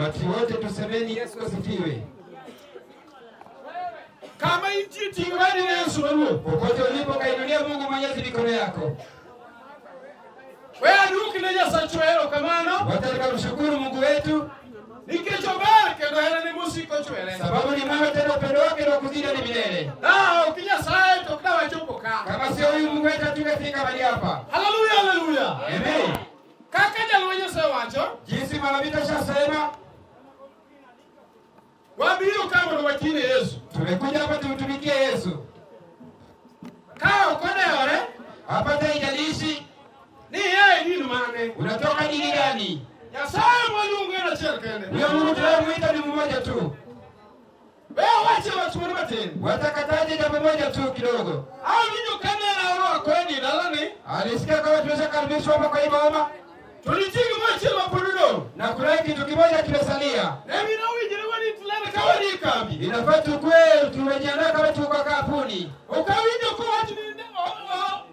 Watu wote tusemeni Yesu asifiwe. Kama inchi tingani na Yesu Mungu. Popote ulipo kainulia Mungu Mwenyezi mikono yako. Wewe ndugu na sachuelo kamano. Wataka kushukuru Mungu wetu. Nikechobari kendo hela ni musiko chwele. Sababu ni mama tena upendo wake ndio kuzidi ni milele. Ukija saa tokawa chopoka. Kama sio huyu Mungu wetu tungefika mahali hapa. Haleluya haleluya. Amen. Kaka jalwenye sawacho. Jinsi mabita shasema. Wabiyo kama ndo wakini Yesu. Tumekuja hapa tumtumikie Yesu. Kao kone ore. Hapa haijalishi ni yeye ni mane. Unatoka dini gani? Yasaye Mungu ana cherkende. Huyo Mungu tunayemuita ni mmoja tu. Wewe wache watu wote. Watakataje jambo moja tu kidogo. Au ninyo kana na roho kweli dalani? Alisikia kama tumeshakaribishwa hapa kwa imama. Tulitiki mwache mapurudo. Na kuna kitu kimoja kimesalia. Na mimi na wewe jirani tulala kawani kambi. Inafaa tukue tumejiandaa kama tuko kwa kampuni. Ukawinyo kwa watu ni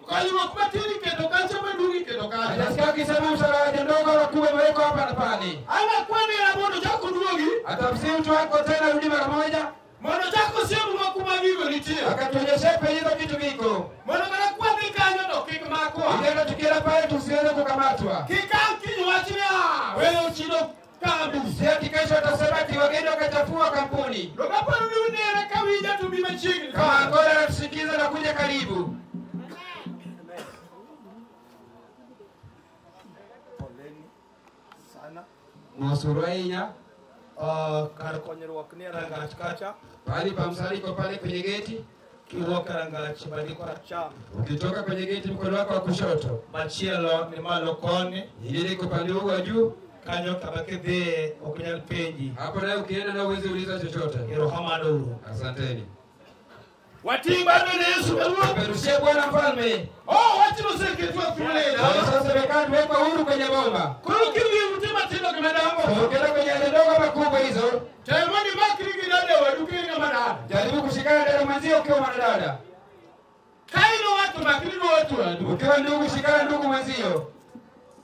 kwa hiyo kubatili keto kacha maduri keto kacha. Atasikia kisema msala ndogo na kubwa imewekwa hapa na pale. Ana kwani ya moto chako nduogi? Atamsimu mtu wako tena rudi mara moja. Moto chako sio mwakumagigo nitie. Akatuonyesha hizo vitu viko. Moto kana kwa nikanyo ndo kiko mako. Ndio tukienda pale tusiweze kukamatwa. Kikao kinywachilia. Wewe uchido kambi. Sio kikesho atasema kiwageni wakachafua kampuni. Ndio hapa ndio nene kawija tumime chini. Kama ngora anatusikiza na kuja karibu. Mosurainya kar ni rangach kacha pale pa msaliko pale kwenye geti kiwoka rangach bali kwa cha ukitoka kwenye geti mkono wako wa kushoto machielo ni malo kone ile iko pande huko wa juu kanyo kabake de okunyal penji hapo naye ukienda na uweze uliza chochote. Rohamado. Asanteni. Watimba na Yesu Mungu. Perushia Bwana mfalme. Wacha mseke tu afule. Sasa serikali weka huru kwenye bomba. Kwa hiyo mtima tendo kama damu. Ukienda kwenye ndogo makubwa hizo. Taimani makiri dada waduke kama dada. Jaribu kushikana dada mwenzio ukiwa mwanadada. Kaino watu makiri watu wadu. Ukiwa ndugu shikana ndugu mwenzio.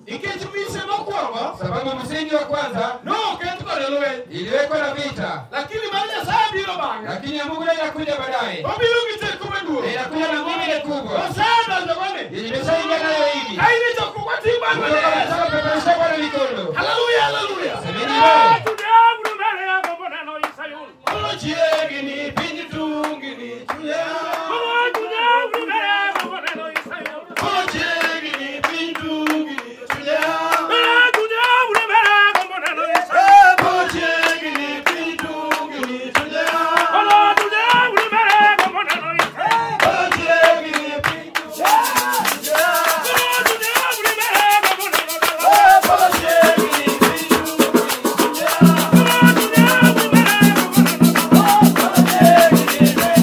Ikichumise mokwa sababu msingi wa kwanza no ketuko lelowe iliwekwa na vita, lakini baada saa bila banga, lakini ya Mungu inakuja baadaye. Wabilungi tekumenduro inakuja na nguvu ile kubwa sana jamani, ilimeshaingia nayo hivi haini chakua tiba kwa peperusha kwa mikono. Haleluya haleluya. Semeni wewe tunabu mbele ya mbona no Sayuni ono chiegi ni pinyi tungi ni tuya ono tunabu mbele ya mbona no Sayuni ono chiegi ni pinyi tungi ni tuya ono tunabu mbele ya mbona no Sayuni ono chiegi ni pinyi tungi ni tuya ono tunabu mbele ya mbona no Sayuni ono chiegi ni pinyi tungi ni tuya ono tunabu mbele ya mbona no Sayuni ono chiegi ni pinyi tungi ni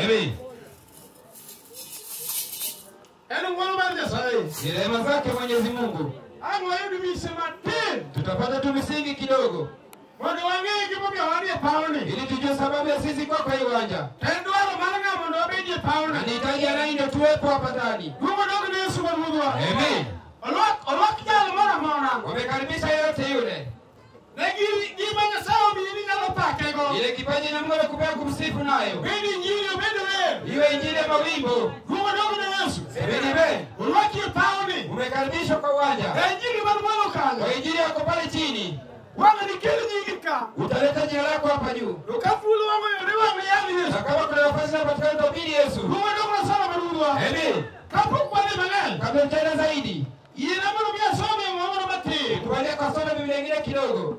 Amen. Ni rehema zake Mwenyezi Mungu. Tutapata tu misingi kidogo. Ili tujue sababu ya sisi kwa hii uwanja. Na nihitaji rai ndio tuwepo hapa ndani. Amen. Wamekaribisha yote yule. Ile kipaji na Mungu amekupea kumsifu nayo. Iwe injili ya mawimbo. Umekaribishwa kwa uwanja. Kwa injili yako pale chini. Utaleta jina lako hapa juu. Na kama kuna nafasi hapa tutahubiri Yesu. Amen. Kabla tena zaidi. Tuangalie kwa somo Biblia nyingine kidogo.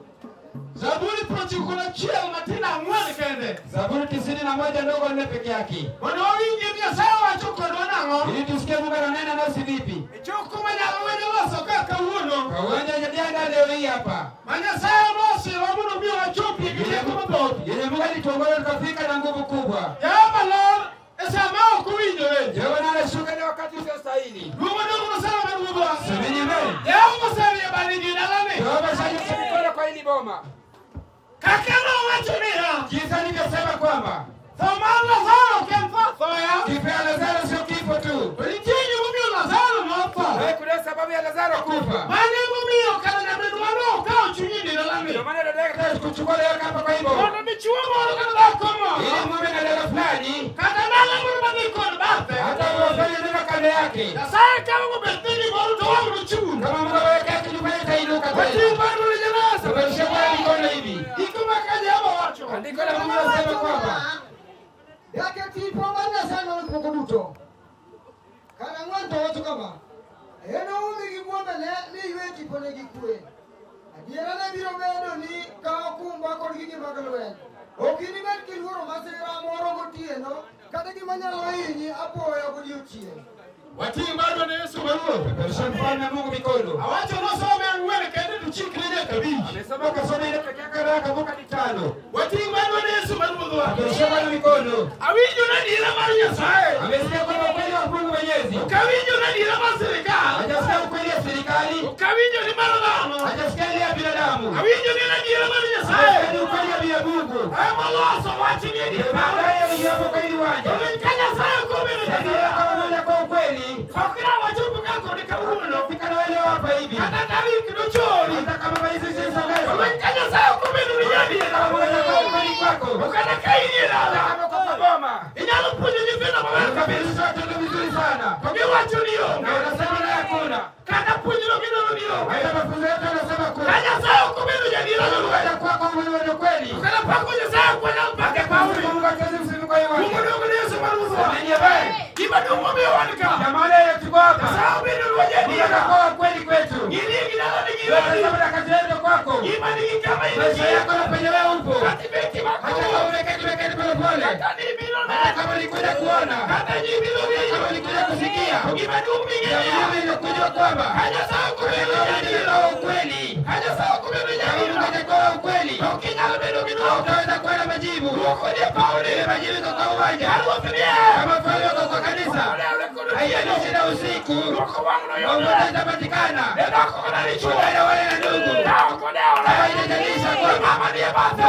Zaburi kuna chia matina ngwani kende. Zaburi 91 ndogo nne peke yake. Ili tusikie Mungu ananena nasi vipi. Kwa uwanja jana leo hii hapa. Yeye Mungu alituongoza tukafika na nguvu kubwa. Yeye anashuka ni wakati usiostahili. Kwa hili boma. Kisa nilivyosema kwamba kifo ya Lazaro sio kifo tu. Kuna sababu ya Lazaro kufa. Mane mumio kana na mwana ukao chunyini na lami. Ndio maana dada yake kuchukua leo hapa kwa hivyo. Ona michuo mwana kana kama. Ili mume na dada fulani. Kana nala mwana biko na bate. Hata wafanye neno kando yake. Sasa kama mbetini mwana wangu chuo. Kama mnaweka kitu kwenye tainuka tena. Wati bado ni janasa. Tumeshika mikono hivi. Iko makaja hapo watu. Andiko la Mungu linasema kwamba yake tipo bana sana kukuduto. Kana ngwanto watu kama eno umi kibombe ni ywe tipo ne gikue. Adiera na biro bedo ni ka kumba ko gigi magalwe. Okini ben kiluro masira moro gotieno kata gimanyalo yinyi apoya godiochie. Wati bado na Yesu baruo. tumeshafanya Mungu mikono. Awacho no some ngwele kende tuchikirije kabili. Amesema kasome ile pekee yake raka vuka ni 5. Wati bado na Yesu baruo. Tumeshafanya mikono. Awinyo na dira marunya sae. Amesikia kwamba kweli wa Mungu Mwenyezi. Ukawinyo na dira serikali. Hajasikia kweli ya serikali. Ukawinyo ni maradano. Hajasikia ile ya binadamu. Awinyo ni na dira marunya Hajasikia sae. kweli ya bila Mungu. Ama loso wachi ni dira. Baadaye yapo kwa ili waje. Kanya sae kumbe Ndio kama moja kwa ukweli. Fakira wachupu kako ni kabuno. Fika na wale hapa hivi. Hata tawi kidochori. Hata kama hizi zisongezwa. Kanya sae kumbe ni yadi. Kama moja kwa ukweli kwako. Ukana kaini la. Kama kwa boma. Inyalo punye jipenda mawaka. Kabisa zote ndio vizuri sana. Kwa wacho niyo. Na unasema na hakuna. Kana punye lo kino niyo. Hata mafunzo yetu yanasema kuna. Kanya sae kumbe ni yadi la. Hata kwa kweli ndio kweli. Ukana pako je sae kwa na mpaka pauli. Mungu akazi msimu kwa hiyo. Mungu ndio Yesu maruzo. Ndiye baya. Kiba ndio mwe wanika. Jamaa leo tuko hapa. Sawa ndio wajeni. Kwa kweli kwetu. Ngili ngilala ni Wewe ngili. sasa unakatenda kwako. Kiba ni kama ile. Maisha yako na penye wewe upo. Katibeti Hata makao. kama umeketi pole pole. Hata ni bilo na. Kama nikuja kuona. Hata ni bilo ni. Kama nikuja kusikia. Kiba ndio mwingine. Mimi nimekuja kwamba. Haja sawa kumbe ni yadi la. Ukweli. Haja sawa kumbe ni yadi la. Kama kwa ukweli. Ukinyalo bilo bilo. Utaweza kuwa na majibu. Uko ni pauli. Majibu kwa uwanja. Alwafia. Kama pale kwa kanisa. Haya ni shida usiku. Uko wangu na Mambo yona. yatapatikana. Ndio kwa na licho. Wale wale na ndugu. Uko leo. Haijalisha kwa Mama ndiye baba.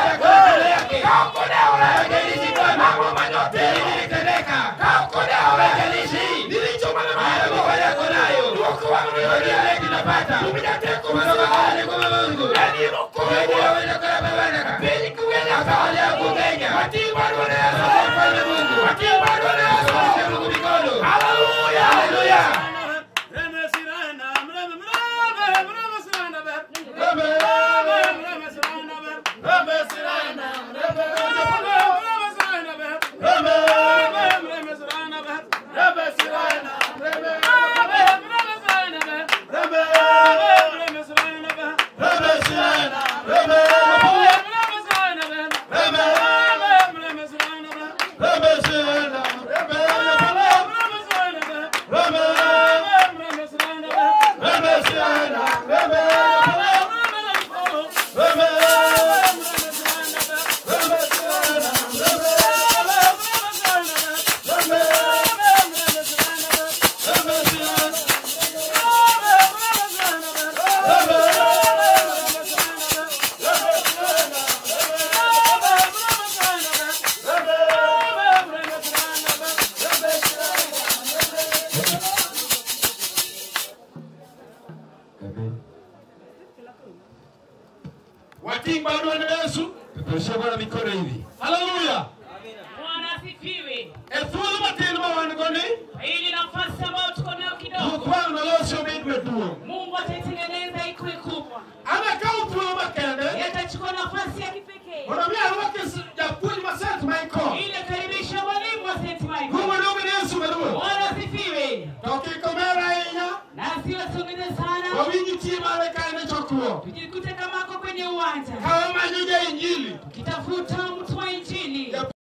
yake. Uko leo. Haijalishi kwa Mama manyote. nilitendeka. Uko leo. Haijalishi. Nilicho mama Mambo yako nayo. uko wangu na yona. Ndio tunapata. Umejate Kutoka kumaloga. pale kwa Mungu. Nani uko Ndio wewe. wewe kwa baraka. Pili kuweza Hali ya kugenya. Wati bado na Yesu. Asante Mungu. Wati bado na Yesu. Asante Mungu mikono. Haleluya. Haleluya. Wati bado na Yesu. Tupewe Bwana mikono hivi. Haleluya. Bwana asifiwe. Ethuolo matin ma wan go ni